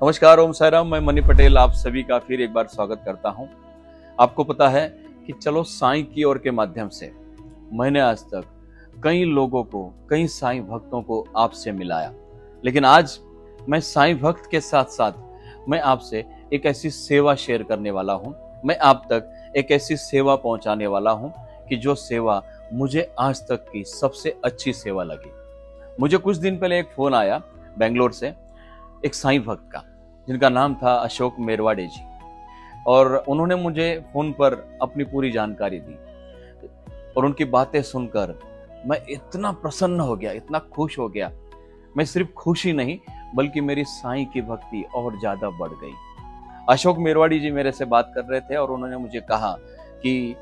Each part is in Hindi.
नमस्कार, ओम साईराम। मैं मनी पटेल आप सभी का फिर एक बार स्वागत करता हूं। आपको पता है कि चलो साईं की ओर के माध्यम से मैंने आज तक कई लोगों को, कई साईं भक्तों को आपसे मिलाया, लेकिन आज मैं साईं भक्त के साथ साथ मैं आपसे एक ऐसी सेवा शेयर करने वाला हूं। मैं आप तक एक ऐसी सेवा पहुंचाने वाला हूं कि जो सेवा मुझे आज तक की सबसे अच्छी सेवा लगी। मुझे कुछ दिन पहले एक फोन आया बेंगलोर से, एक साईं भक्त का, जिनका नाम था अशोक मेरवाड़े जी, और उन्होंने मुझे फोन पर अपनी पूरी जानकारी दी और उनकी बातें सुनकर मैं इतना प्रसन्न हो गया, इतना खुश हो गया। मैं सिर्फ खुशी नहीं बल्कि मेरी साईं की भक्ति और ज्यादा बढ़ गई। अशोक मेरवाड़ी जी मेरे से बात कर रहे थे और उन्होंने मुझे कहा कि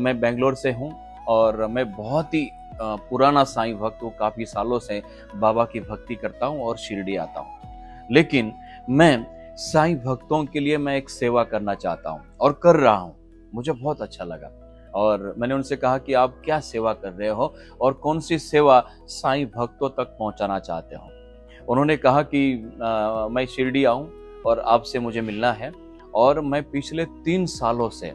मैं बेंगलोर से हूँ और मैं बहुत ही पुराना साईं भक्त हूँ, काफी सालों से बाबा की भक्ति करता हूँ और शिरडी आता हूँ, लेकिन मैं साईं भक्तों के लिए मैं एक सेवा करना चाहता हूँ और कर रहा हूँ। मुझे बहुत अच्छा लगा और मैंने उनसे कहा कि आप क्या सेवा कर रहे हो और कौन सी सेवा साईं भक्तों तक पहुँचाना चाहते हो। उन्होंने कहा कि मैं शिरडी आऊँ और आपसे मुझे मिलना है, और मैं पिछले 3 सालों से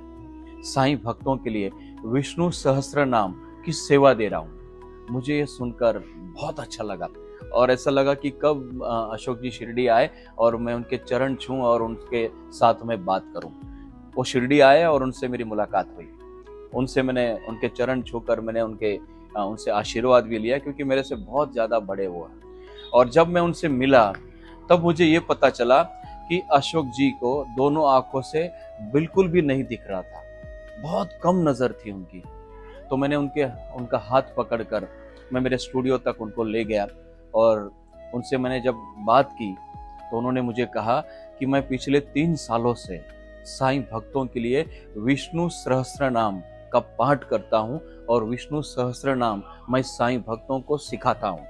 साईं भक्तों के लिए विष्णु सहस्त्र नाम की सेवा दे रहा हूँ। मुझे ये सुनकर बहुत अच्छा लगा और ऐसा लगा कि कब अशोक जी शिरडी आए और मैं उनके चरण छूं और उनके साथ में बात करूं। वो शिरडी आए और उनसे मेरी मुलाकात हुई। उनसे मैंने उनके चरण छूकर मैंने उनसे आशीर्वाद भी लिया, क्योंकि मेरे से बहुत ज़्यादा बड़े हुआ। और जब मैं उनसे मिला तब मुझे ये पता चला कि अशोक जी को दोनों आंखों से बिल्कुल भी नहीं दिख रहा था, बहुत कम नज़र थी उनकी। तो मैंने उनका हाथ पकड़कर मैं मेरे स्टूडियो तक उनको ले गया और उनसे मैंने जब बात की तो उन्होंने मुझे कहा कि मैं पिछले 3 सालों से साईं भक्तों के लिए विष्णु सहस्त्र नाम का पाठ करता हूँ और विष्णु सहस्त्र नाम मैं साईं भक्तों को सिखाता हूँ,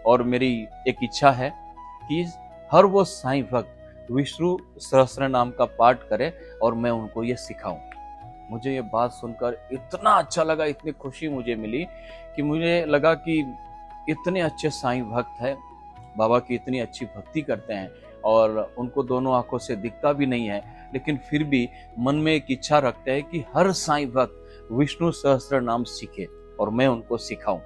और मेरी एक इच्छा है कि हर वो साईं भक्त विष्णु सहस्त्र नाम का पाठ करे और मैं उनको ये सिखाऊं। मुझे ये बात सुनकर इतना अच्छा लगा, इतनी खुशी मुझे मिली कि मुझे लगा कि इतने अच्छे साईं भक्त हैं, बाबा की इतनी अच्छी भक्ति करते हैं और उनको दोनों आंखों से दिखता भी नहीं है, लेकिन फिर भी मन में एक इच्छा रखते हैं कि हर साईं भक्त विष्णु सहस्त्र नाम सीखे और मैं उनको सिखाऊं।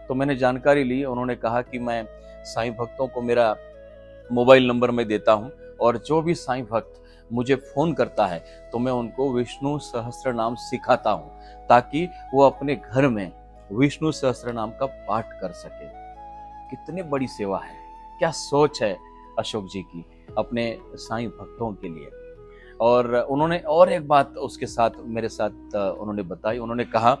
तो मैंने जानकारी ली। उन्होंने कहा कि मैं साईं भक्तों को मेरा मोबाइल नंबर में देता हूं और जो भी साईं भक्त मुझे फोन करता है तो मैं उनको विष्णु सहस्त्र नाम सिखाता हूं, ताकि वो अपने घर में विष्णु सहस्त्र नाम का पाठ कर सके। कितनी बड़ी सेवा है, क्या सोच है अशोक जी की अपने साईं भक्तों के लिए। और उन्होंने और एक बात उसके साथ मेरे साथ उन्होंने बताई। उन्होंने कहा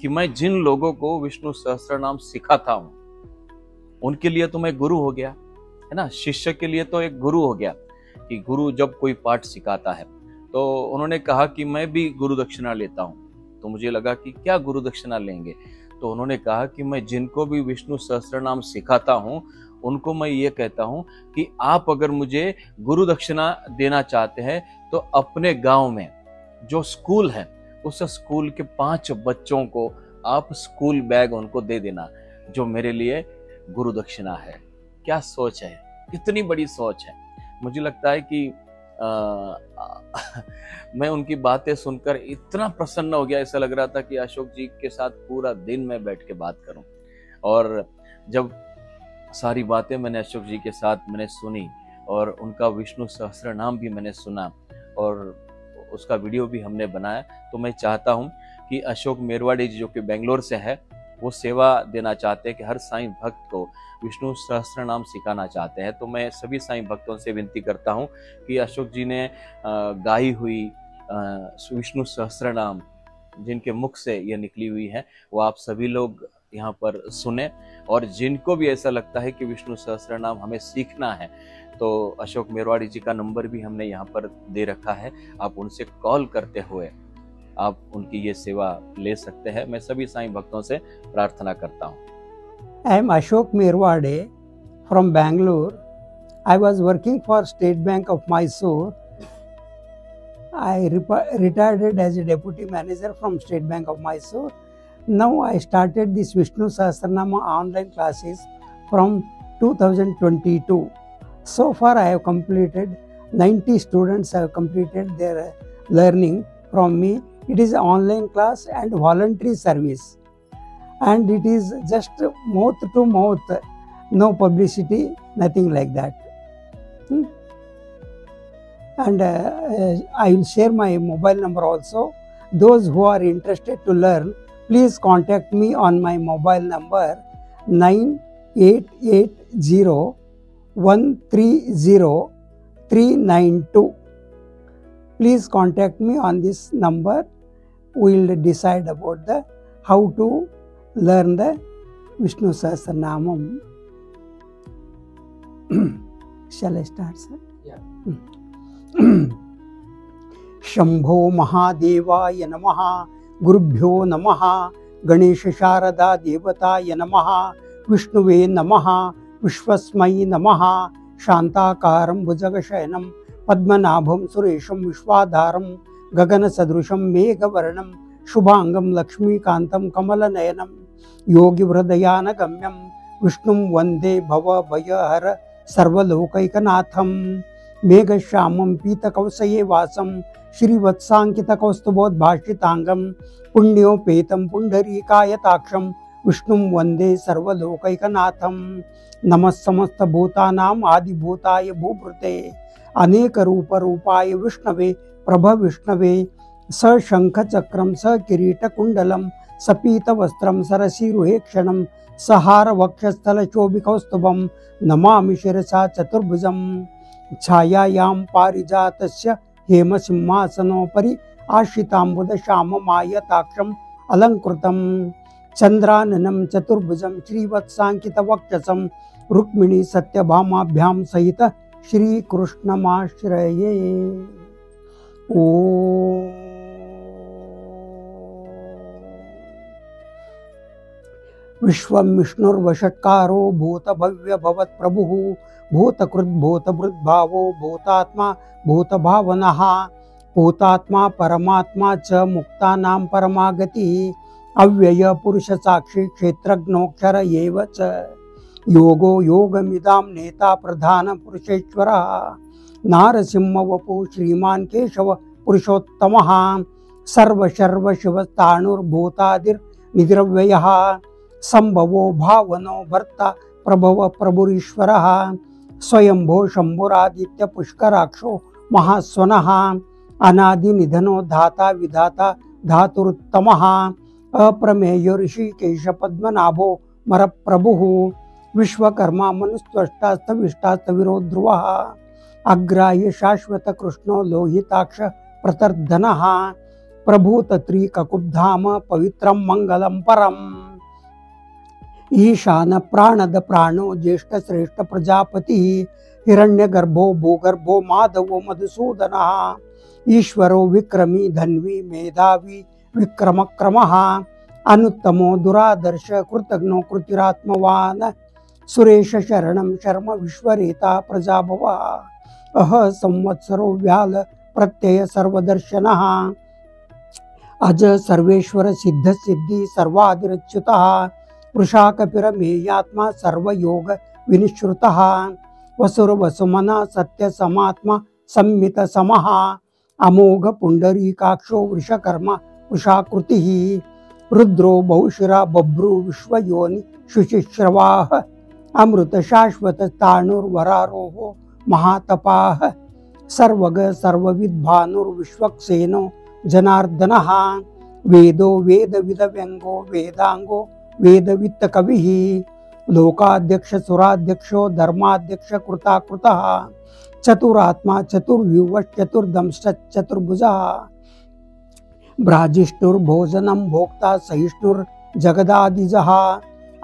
कि मैं जिन लोगों को विष्णु सहस्त्र नाम सिखाता हूं उनके लिए तो मैं गुरु हो गया, है ना। शिष्य के लिए तो एक गुरु हो गया कि गुरु जब कोई पाठ सिखाता है, तो उन्होंने कहा कि मैं भी गुरु दक्षिणा लेता हूँ। तो मुझे लगा कि क्या गुरु दक्षिणा लेंगे, तो उन्होंने कहा कि मैं जिनको भी विष्णु सहस्त्र नाम सिखाता हूँ उनको मैं ये कहता हूँ कि आप अगर मुझे गुरु दक्षिणा देना चाहते हैं तो अपने गांव में जो स्कूल है उस स्कूल के 5 बच्चों को आप स्कूल बैग उनको दे देना, जो मेरे लिए गुरु दक्षिणा है। क्या सोच है, कितनी बड़ी सोच है। मुझे लगता है कि मैं उनकी बातें सुनकर इतना प्रसन्न हो गया, ऐसा लग रहा था कि अशोक जी के साथ पूरा दिन मैं बैठ के बात करूं। और जब सारी बातें मैंने अशोक जी के साथ मैंने सुनी और उनका विष्णु सहस्त्र नाम भी मैंने सुना और उसका वीडियो भी हमने बनाया, तो मैं चाहता हूं कि अशोक मेरवाड़ी जी जो कि बेंगलोर से है वो सेवा देना चाहते हैं कि हर साईं भक्त को विष्णु सहस्त्र नाम सिखाना चाहते हैं। तो मैं सभी साईं भक्तों से विनती करता हूं कि अशोक जी ने गाई हुई विष्णु सहस्त्र नाम जिनके मुख से ये निकली हुई है वो आप सभी लोग यहाँ पर सुने, और जिनको भी ऐसा लगता है कि विष्णु सहस्त्र नाम हमें सीखना है तो अशोक मेरवाड़ी जी का नंबर भी हमने यहाँ पर दे रखा है। आप उनसे कॉल करते हुए आप उनकी ये सेवा ले सकते हैं। मैं सभी साईं भक्तों से प्रार्थना करता हूँ। I am Ashok Merwade from Bangalore. I was working for State Bank of Mysore. I retired as a deputy manager from State Bank of Mysore. Now I started this Vishnu Sahasranama online classes from 2022. So far I have completed 90 students have completed their learning from me. It is online class and voluntary service, and it is just mouth to mouth, no publicity, nothing like that. And I will share my mobile number also. Those who are interested to learn, please contact me on my mobile number 9880130392. Please contact me on this number. We will decide about the how to learn the Vishnu Sahasranamam. Shall I start, sir? Yeah. Shambho महादेवाय नमः, गुरुभ्यो नमः, गणेश शारदा देवताय नमः, विष्णुवे नमः, विश्वस्मै नमः, शांताकारं भुजगशयनं पद्मनाभं सुरेशं विश्वाधारं गगनसदृशं मेघवर्णं शुभांगं लक्ष्मीकान्तं कमलनयनं योगिवृदयानगम्यं विष्णुं वन्दे भवभयहर सर्वलोकैकनाथं मेघश्यामं पीतकौसये वासं श्रीवत्साङ्कितकौस्तुभोद्भाषिताङ्गं पुण्योपेतं पुण्डरीकायताक्षं विष्णुं वन्दे सर्वलोकैकनाथं। नमः समस्तभूतानाम् आदिभूताय भूभृते अनेकरूपरूपाय विष्णवे प्रभविष्णवे सशङ्खचक्रं सकिरीटकुण्डलं सपीतवस्त्रं सरसीरुहेक्षणं सहारवक्षस्थलशोभिकौस्तुभं नमामि शिरसा चतुर्भुजं। छायायां पारिजातस्य हेमसिंहासनोपरि आश्रिताम्बुदश्याममायताक्षम् अलङ्कृतं चन्द्राननं चतुर्भुजं श्रीवत्साङ्कितवक्षसं रुक्मिणी सत्यभामाभ्यां सहित श्रीकृष्णमाश्रये। ॐ विश्वं विष्णुर्वषट्कारो भूतभव्यभवत्प्रभुः भूतकृद्भूतभृद्भावो भूतात्मा भूतभावनः भूतात्मा परमात्मा च मुक्तानां परमागतिः अव्यय पुरुषसाक्षी क्षेत्रज्ञोऽक्षर एव च योगो योगमिदां नेता प्रधान पुरुषेश्वरः नारसिंहवपु श्रीमान् केशव पुरुषोत्तमः सर्वशर्वशिवस्ताणुर्भूतादिर्निद्रव्ययः संभवो भावनो भर्ता प्रभव प्रभुरीश्वरः स्वयंभो शंभुरादित्य पुष्कराक्षो महास्वनः अनादिनिधनो धाता विधाता धातुरुत्तमः अप्रमेयो ऋषिकेश पद्मनाभो मरप्रभुः विश्वकर्मा मनुस्त्वष्टास्तविष्टास्तविरो ध्रुवः अग्राह्य शाश्वत कृष्णो लोहिताक्ष प्रतर्धनः प्रभूतत्रिककुब्धाम पवित्रं मंगलं परम् ईशान प्राणद प्राणो ज्येष्ठ श्रेष्ठ प्रजापति हिरण्यगर्भो भूगर्भो माधवो मधुसूदनः ईश्वरो विक्रमी धन्वी मेधावी विक्रमक्रमः अनुत्तमो दुरादर्श कृतघ्नो कृतिरात्मवान् सुरेश शरणं शर्म विश्वरेता प्रजाभव अह संवत्सरो व्याल प्रत्यय सर्वदर्शनः अज सर्वेश्वर सिद्ध सिद्धि सर्वादिरच्युतः वृषाकपिरमेयात्मा सर्वयोग विनिश्रुतः वसुर वसुमना सत्य समात्मा संमित समः अमोघ पुंडरीकाक्षो वृषकर्मा वृषाकृतिः रुद्रो बहुशिरा बभ्रु विश्वयोनि शुचिश्रवाः अमृत शाश्वत ताणुर्वरारोहो महातपाः सर्वग सर्वविद्भानुर्विश्वक्सेनो जनार्दनः वेदो वेदविदव्यंगो वेदांगो वेदवित्त कविः लोकाध्यक्ष सुराध्यक्षो धर्माध्यक्ष कृताकृतः चतुरात्मा चतुर्व्यूवश्चतुर्दंश्च चतुर्भुजः भ्राजिष्ठुर्भोजनं भोक्ता सहिष्णुर्जगदादिजः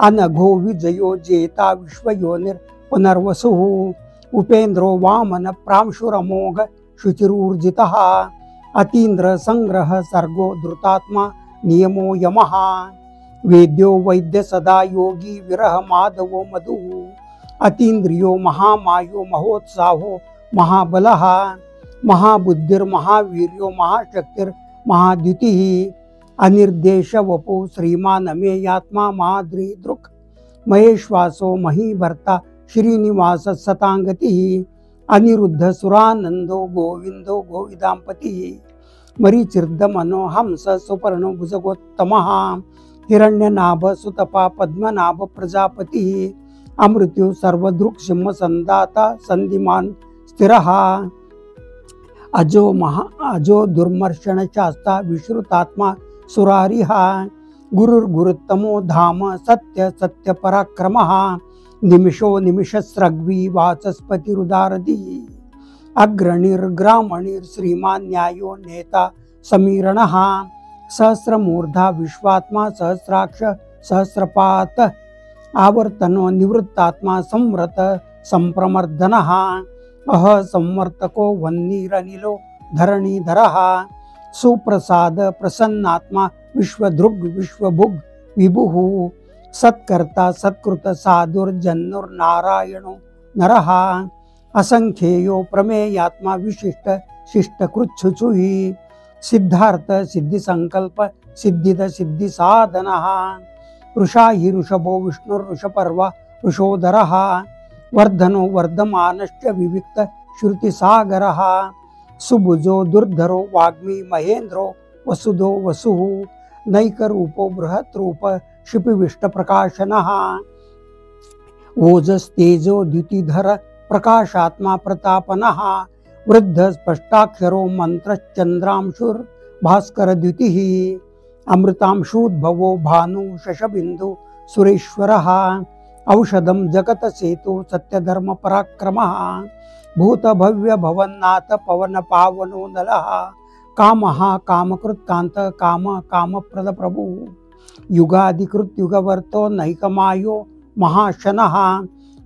अनघो विजयो जेता विश्वयोनिर्पुनर्वसुः उपेन्द्रो वामन प्रांशुरमोघ शुचिरूर्जितः अतीन्द्र संग्रह सर्गो धृतात्मा नियमो यमः वेद्यो वैद्य सदा योगी विरह माधवो मधुः अतीन्द्रियो महामायो महोत्साहो महाबलः महाबुद्धिर्महावीर्यो महाशक्तिर्महाद्युतिः अनिर्देश वपु श्रीमान अमेयात्मा महाद्रिदृक् महेश्वासो महीभर्ता श्रीनिवास सतांगतिः अनिरुद्ध सुरानंदो गोविंदो गोविदांपतिः मरीचिर्दमनो हंस सुपर्णो भुजगोत्तमः हिरण्यनाभ सुतपा पद्मनाभ प्रजापतिः अमृत्यु सर्वदृक् सिंह संदाता संधिमान स्थिरः अजो दुर्मर्षण शास्ता विश्रुतात्मा सुरारिः गुरुर्गुरुत्तमो धाम सत्य सत्य पराक्रमः निमिषो निमिषस्रग्वी वाचस्पतिरुदारधिः अग्रणिर्ग्रामणिर् श्रीमान् न्यायो नेता समीरणः सहस्रमूर्धा विश्वात्मा सहस्राक्ष सहस्रपात आवर्तनो निवृत्तात्मा संव्रत संप्रमर्दनः अह संवर्तको वह्निरनिलो धरणीधरः सुप्रसाद प्रसन्नात्मा विश्वदृग् विश्वभुग् विभुः सत्कर्ता सत्कृत साधुर्जन्नुर्नारायणो नरः असंख्येयो प्रमेयात्मा विशिष्ट शिष्टकृच्छुचुः सिद्धार्थ सिद्धि संकल्प सिद्धिद सिद्धि साधनः ऋषा हि ऋषभो विष्णुर्ऋषपर्वा ऋषोदरः वर्धनो वर्धमानश्च विविक्त श्रुतिसागरः सुभुजो दुर्धरो वाग्मी महेन्द्रो वसुधो वसुः नैकरूपो बृहत्रूप क्षिपिविष्टप्रकाशनः ओजस्तेजो द्युतिधर प्रकाशात्मा प्रतापनः वृद्ध स्पष्टाक्षरो मंत्रश्चंद्रांशुर भास्कर द्युतिः अमृतांशूद्भवो भानु शशबिंदु सुरेश्वरः औषधं जगत सेतु सत्यधर्म पराक्रमः भूत भव्य भवन्नाथ पवन पावनो नलः कामः कामकृत्कांत काम कामप्रद प्रभु युगाधिकृत युगवर्तो नैकमायो महाशनः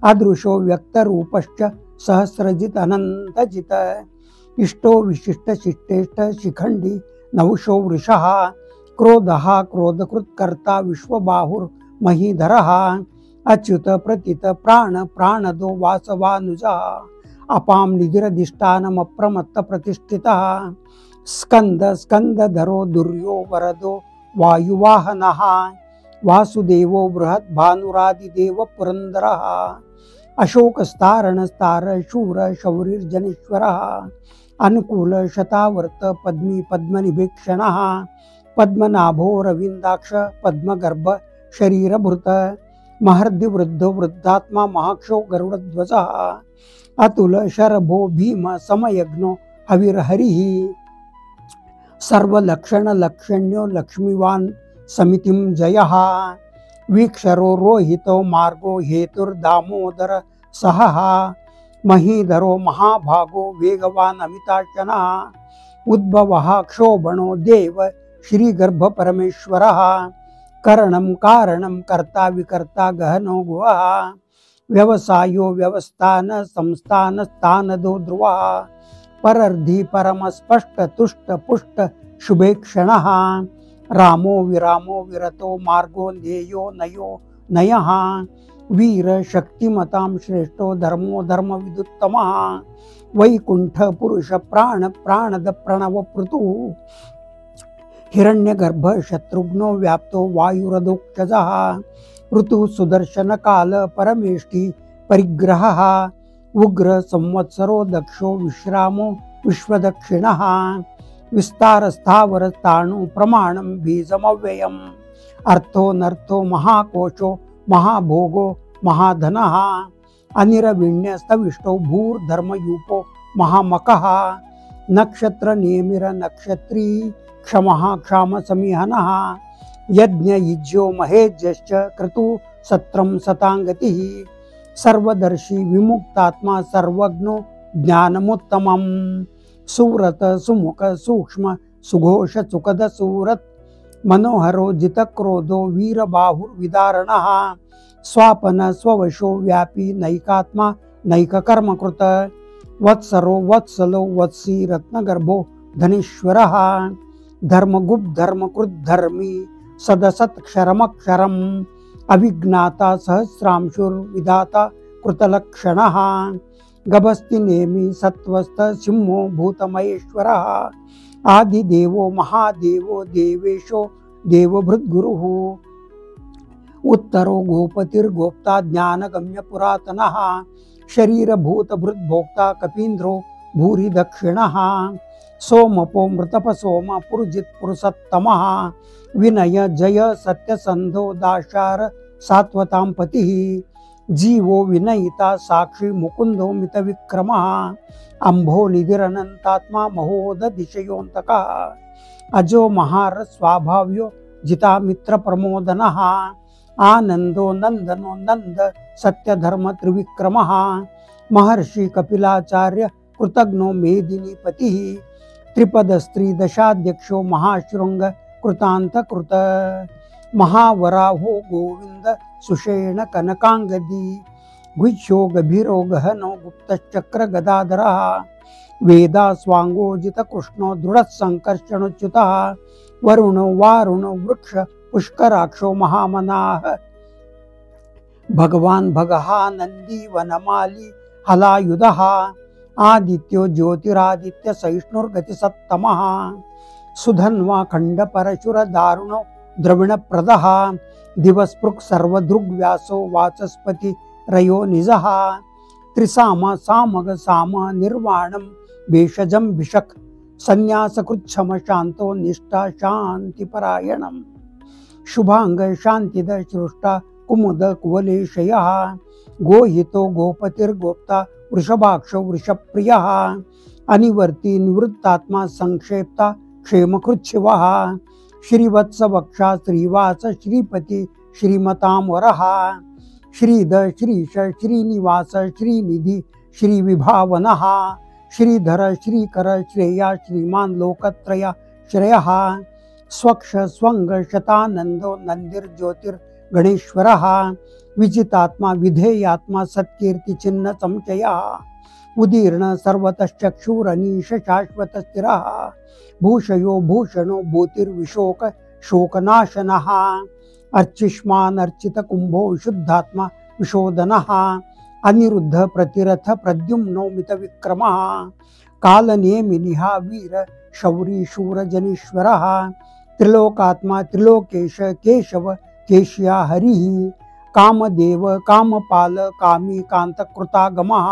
अदृशो व्यक्तरूपश्च सहस्रजित अनंतजित इष्टो विशिष्ट शिष्टेष्ट शिखंडी नवशो वृषः क्रोधः क्रोधकृत्कर्ता विश्वबाहुर्महीधरः अच्युत प्रतीत प्राण प्राणदो वासवानुजः अपां निधिरधिष्ठानमप्रमत्त प्रतिष्ठितः स्कंद स्कंदधरो दुर्यो वरदो वायुवाहनः वासुदेवो बृहत् भानुरादिदेव पुरंदरः अशोकस्तारणस्तार शूर शौरिर्जनेश्वरः अनुकूल शतावर्त पद्मी पद्मनिभीक्षणः पद्मनाभो रविंदाक्ष पद्मगर्भ शरीरभृत महर्दि वृद्धो वृद्धात्मा महाक्षो गरुडध्वजः अतुल शरभो भीम समयज्ञो हविर्हरिः सर्वलक्षण लक्षण्यो लक्ष्मीवान् समितिं जयः वीक्षरो रोहितो मार्गो हेतुर्दामोदर सहः महीधरो महाभागो वेगवान् अमिताशनः उद्भवः क्षोभणो देव श्रीगर्भ परमेश्वरः करणं कारणं कर्ता विकर्ता गहनो गुहः व्यवसायो व्यवस्थान संस्थान स्थानदो ध्रुवः परर्धि परम स्पष्ट तुष्ट पुष्ट शुभेक्षणः रामो विरामो विरतो मार्गो ध्येयो नयो नयः वीर शक्तिमतां श्रेष्ठो धर्मो धर्मविदुत्तमः वैकुंठ पुरुष प्राण प्राणद प्रणव पृथु हिरण्यगर्भ शत्रुघ्नो व्याप्तो वायुरदोक्षजः ऋतु सुदर्शन काल परमेष्टि परिग्रहः उग्र संवत्सरो दक्षो विश्रामो विश्वदक्षिणः विस्तार स्थावर स्थाणु प्रमाणं बीजमव्ययम् अर्थो नर्थो महाकोशो महाभोगो महाधनः अनिरविण्यस्तविष्टो भूर्धर्मयूपो महामकः नक्षत्र नियमिर नक्षत्री क्षमः क्षाम समीहनः यज्ञ युज्यो महेज्यश्च क्रतु सत्रं सतांगतिः सर्वदर्शी विमुक्तात्मा सर्वज्ञो ज्ञानमुत्तमम् सुव्रत सुमुख सूक्ष्म सुघोष सुखद सूरत मनोहरो जितक्रोधो वीरबाहुर्विदारणः स्वापन स्ववशो व्यापी नैकात्मा नैककर्मकृत वत्सरो वत्सलो वत्सी रत्नगर्भो धनेश्वरः धर्मगुप्त धर्मकृद्धर्मी सदसत्क्षरमक्षरम् अविज्ञाता सहस्रांशुर्विधाता कृतलक्षणः गभस्ति नेमि सत्वस्थ सिंहो भूतमहेश्वरः आदिदेवो महादेवो देवेशो देवभृद्गुरुः उत्तरो गोपतिर्गोप्ता ज्ञानगम्य पुरातनः शरीरभूतभृद्भोक्ता कपीन्द्रो भूरि दक्षिणः सोमपो मृतपसोम पुरुजित् पुरुषोत्तमः विनय जय सत्यसन्धो दाशार सात्वतां पतिः जीवो विनयिता साक्षी मुकुंदो मितविक्रमः अंभो निधिरनंतात्मा महोदधिशयोऽन्तकः अजो महार स्वाभाव्यो जिता मित्र प्रमोदनः आनंदो नंदनो नंद सत्यधर्म त्रिविक्रमः महर्षि कपिलाचार्य कृतज्ञो मेदिनीपतिः त्रिपद स्त्री दशाध्यक्षो महाशृंग कृतांत कृत महावराहो गोविंद सुषेण कनकांगदी गुह्यो गभीरो गहनो गुप्तचक्र गदाधरः वेदा स्वांगोजित कृष्णो दृढ़ संकर्षणोच्युतः वरुणो वारुणो वृक्ष पुष्कराक्षो महामनाः भगवान भगहा नंदी वनमाली हलायुधः आदित्यो ज्योतिरादित्य सहिष्णुर्गतिसत्तमः सुधन्वा खंड परशुर दारुणो द्रविण प्रदः दिवस्पृक् सर्वदृग्व्यासो वाचस्पति रयो निजः त्रिसाम सामग साम निर्वाणं भेषजं भिषक् संन्यासकृच्छम शांतो निष्ठा शांतिपरायणम् शुभांग शांतिद श्रुष्टा कुमुद कुवलेशयः गोहितो गोपतिर्गोप्ता वृषभाक्षो वृषप्रियः अनिवर्ती निवृत्तात्मा संक्षेप्ता क्षेमकृच्छिवः श्रीवत्स वक्षा श्रीवास श्रीपति श्रीमतां वरः श्रीद श्रीश श्रीनिवास श्रीनिधि श्रीविभावनः श्रीधर श्रीकर श्रेया श्रीमान लोकत्रय श्रेयः स्वक्ष स्वंग शतानंदो नंदिर्ज्योतिर्गणेश्वरः विजितात्मा विधेयात्मा सत्कीर्ति चिन्ह संचयः उदीर्ण सर्वतश्चक्षुरनीश शाश्वत स्थिरः भूषयो भूषणो भूतिर्विशोक शोकनाशनः अर्चिष्मान अर्चित कुंभो विशुद्धात्मा विशोधनः अनिरुद्ध प्रतिरथ प्रद्युम्नो मितविक्रमः कालनेमिनिहा वीर शौरी शूर जनीश्वरः त्रिलोकात्मा त्रिलोकेश केशव केशिया हरिः कामदेव कामपाल कामी कांतकृतागमः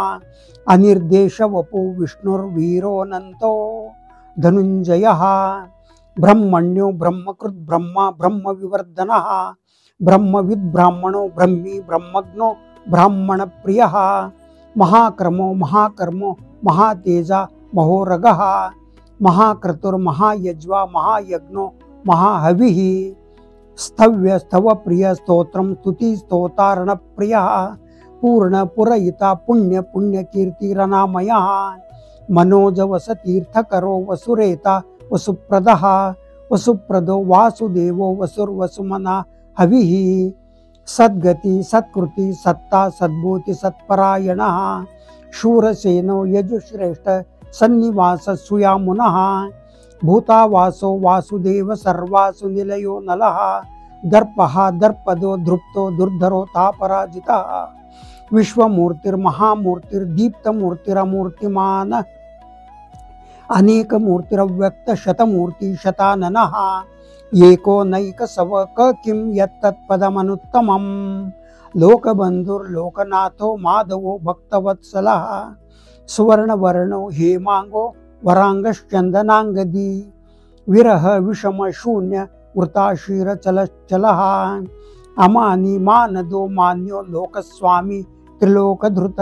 अनिर्देश वपु विष्णुर्वीरोऽनन्तो धनुञ्जयः ब्रह्मण्यो ब्रह्मकृत ब्रह्मा ब्रह्म विवर्धनः ब्रह्मविद् ब्राह्मणो ब्रह्मी ब्रह्मज्ञो ब्राह्मण प्रियः महाक्रमो महाकर्मो महातेजा महोरगः महाक्रतुर्महायज्वा महायज्ञो महाहविः स्तव्य स्तव प्रिय स्तोत्रम स्तुति स्तोतारण प्रियः पूर्ण पुरयिता पुण्य पुण्य कीर्तिरनामयः मनोज वस तीर्थकरो वसुरेता वसुप्रदः वसुप्रदो वासुदेवो वसुर्वसुमना हविः सद्गति सत्कृति सत्ता सद्भूति सत्परायणः शूरसेनो यजुश्रेष्ठ सन्निवास सुयामुनः भूतावासो वासुदेव सर्वासु निलयो नलः दर्पः दर्पदो धृप्तो दुर्धरो तापराजितः विश्वमूर्तिर्महामूर्तिर्दीप्तमूर्तिरमूर्तिमान् अनेकमूर्तिरव्यक्त शतमूर्ति शताननः एको नैक सव क किं यत्तत्पदमनुत्तमम् लोकबन्धुर्लोकनाथो माधवो भक्तवत्सलः सुवर्णवर्णो हेमांगो वरांगश्चंदनांगदी विरह विषम शून्य वृताशीर चलश्चलः अमानी मानदो मान्यो लोकस्वामी त्रिलोकधृत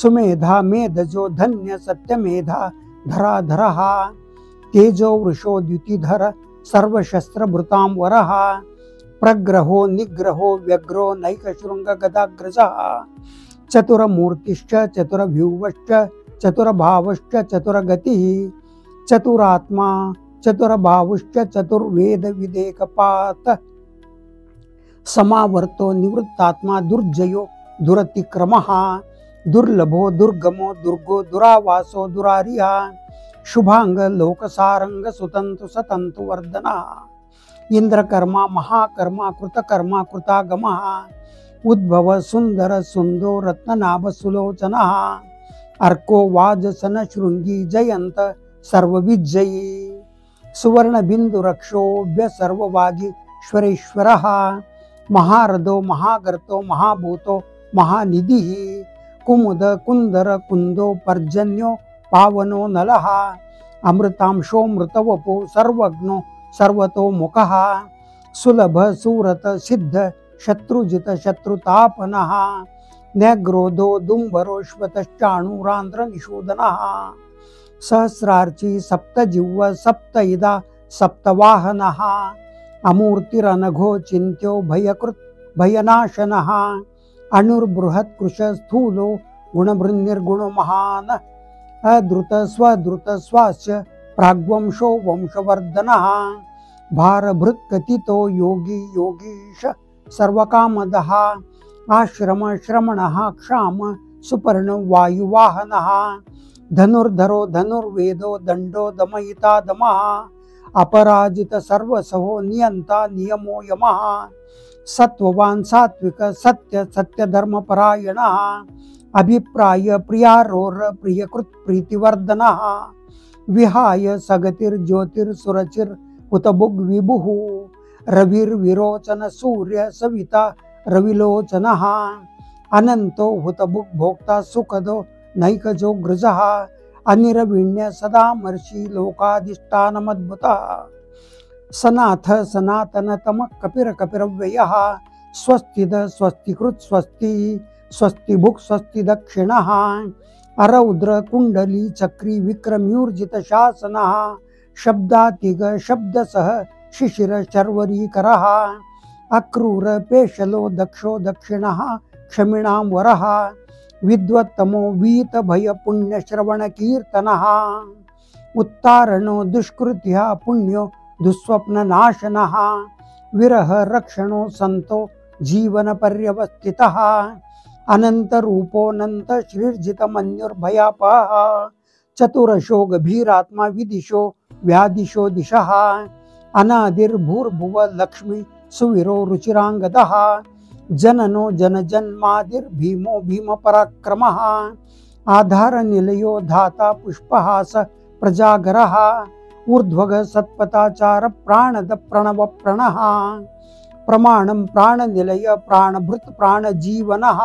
सुमेधा मेधजो धन्य सत्यमेधा धराधरः तेजो वृषो द्युतिधर सर्वशस्त्रभृतां वरः प्रग्रहो निग्रहो व्यग्रो नैकशृंग गदाग्रजः चतुरमूर्तिश्च चतुरभ्युवश्च चतुरभावश्च चतुरगतिः चतुरात्मा चतुरभावश्च चतुर्वेद विदेकपात समावर्तो निवृत्तात्मा दुर्जयो दुरतिक्रमः दुर्लभो दुर्गमो दुर्गो दुरावासो दुरारिया शुभांग लोकसारंग सुतंतु सतंतु वर्धना इंद्रकर्मा महाकर्मा कृतकर्मा कृतागमः उद्भव सुंदर सुंदो रत्ननाभ सुलोचनः अर्को वाजसन शृंगी जयंत सर्वविजयी सुवर्ण बिंदु रक्षोभ्य सर्ववागीश्वरेश्वरः महारदो महागर्तो महाभूतो महानिधि कुमुद कुंदर कुंदो पर्जन्यो पावनो नलः अमृतांशो मृतवपो सर्वज्ञो सर्वतो मुखः सुलभ सूरत सिद्ध शत्रुजित शत्रुतापनः न्यग्रोधो दुम्बरोश्वतश्चाणूरांध्र निषूदनः सहस्रार्ची सप्तजिह्व सप्त इदा सप्तवाहनः अमूर्तिरनघो चिन्त्यो भयकृत् भयनाशनः अणुर्बृहत्कृश स्थूलो गुणभृन्निर्गुणो महान् अद्रुत स्वद्रुत स्वास्य प्राग्वंशो वंशवर्धनः भारभृत्कथितो योगी योगीश सर्वकामदः आश्रम श्रमणः क्षाम सुपर्ण वायुवाहनः धनुर्धरो धनुर्वेदो दंडो दमयिता दमः अपराजित सर्वसहो नियंता नियमो यमः सत्ववान सात्विक सत्य सत्यधर्मपरायणः अभिप्राय प्रियारोर प्रियकृत प्रीतिवर्धनः विहाय सगतिर्ज्योतिर्सुरचिर हुतभुग् विभुः रविर्विरोचन सूर्य सविता रविलोचनः अनंतो हुतभुग् भोक्ता सुखदो नैकजो गृजः अनिरविण्य सदा मर्षि लोकाधिष्ठानमद्भुतः सनाथ सनातनतम कपिर कपिरव्ययः स्वस्तिद स्वस्तिकृत स्वस्ति स्वस्तिभुक् स्वस्ति दक्षिणः अरौद्र कुंडली चक्री विक्रम्यूर्जित शासनः शब्दातिग शब्दसह शिशिर शर्वरीकरः अक्रूर पेशलो दक्षो दक्षिणः क्षमिणां वरः विद्वत्तमो वीत भय पुण्य श्रवण कीर्तनः उत्तारणो दुष्कृत्या पुण्यो दुःस्वप्न नाशनः विरह रक्षणो संतो जीवन पर्यवस्थितः अनंत रूपोऽनंत श्रीर्जित मन्युर्भयापः चतुरशो गभीरात्मा विदिशो व्यादिशो दिशः अनादिर्भूर्भुव लक्ष्मी सुविरो रुचिरांगदः जननो जनजन्मादिर्भीमो भीम पराक्रमः आधार निलयो धाता पुष्पहास प्रजागरः ऊर्ध्वग सत्पथाचार प्राणद प्रणव प्रणः प्रमाणं प्राणनिलय प्राणभृत् प्राणजीवनः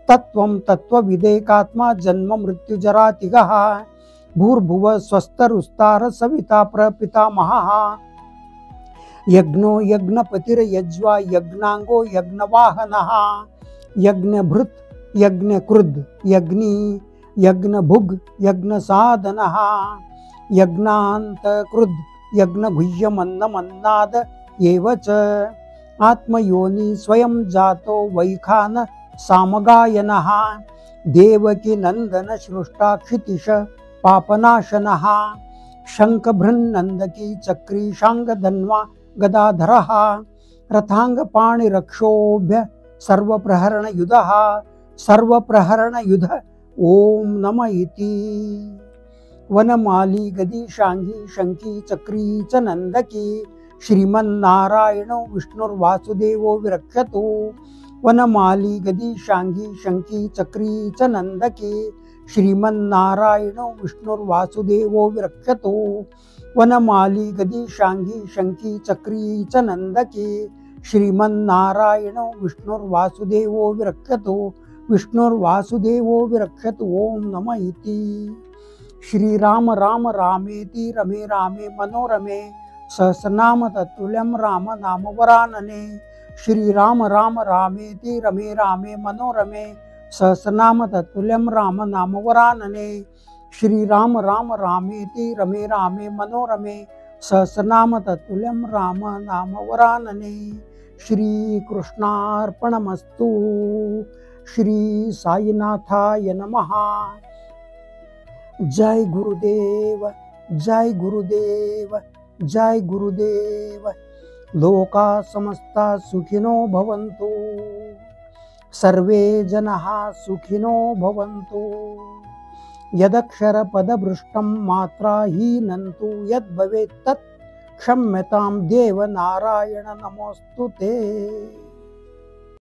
तत्त्वं तत्त्वविदेकात्मा जन्म मृत्युजरातिगः भूर्भुव स्वस्तरुस्तार सविता प्रपितामहः यज्ञो यज्ञपतिर्यज्वा यज्ञांगो यज्ञवाहनः यज्ञभृत् यज्ञकृद् यज्ञी यज्ञभुग् यज्ञसाधनः यज्ञान्तकृद् यज्ञगुह्यमन्नमन्नाद एव च आत्मयोनि स्वयं जातो वैखान सामगायनः देवकी नंदन सृष्टाक्षितिश पापनाशनः शंखभृन्नंदकी चक्री शांगधन्वा गदाधरः रथांगपाणिरक्षोभ्य सर्वप्रहरणयुधः सर्वप्रहरणयुध ओम नम इति वनमाली गदी शांगी शंकी चक्री च नंदकी श्रीमन्नारायणो विष्णुर्वासुदेवो विरक्षतु वनमाली गदी शांगी शंकी चक्री च नंदकी श्रीमन्नारायणो विष्णुर्वासुदेवो विरक्षतु वनमाली गदी शांगी शंकी चक्री च नंदकी श्रीमन्नारायणो विष्णुर्वासुदेवो विरक्षतु विष्णुर्वासुदेवो विरक्षतु ओम नमः इति श्रीराम राम रामेति रमे रामे मनोरमे सहस्रनाम तत्तुल्यं राम नाम वरानने श्रीराम राम रामेति रमे रामे मनोरमे सहस्रनाम तत्तुल्यं राम नाम वरानने श्रीराम राम रामेति रमे रामे मनोरमे सहस्रनाम तत्तुल्यं राम नाम वरानने श्री कृष्णार्पणमस्तु श्री साईनाथाय नमः जय गुरुदेव जय गुरुदेव जय गुरुदेव लोका समस्ता सुखिनो भवन्तु सर्वे जनाः सुखिनो भवन्तु यदक्षर पदभृष्टं मात्राहीनं तु यद्भवेत् तत् क्षम्यतां देव नारायण नमोऽस्तु ते।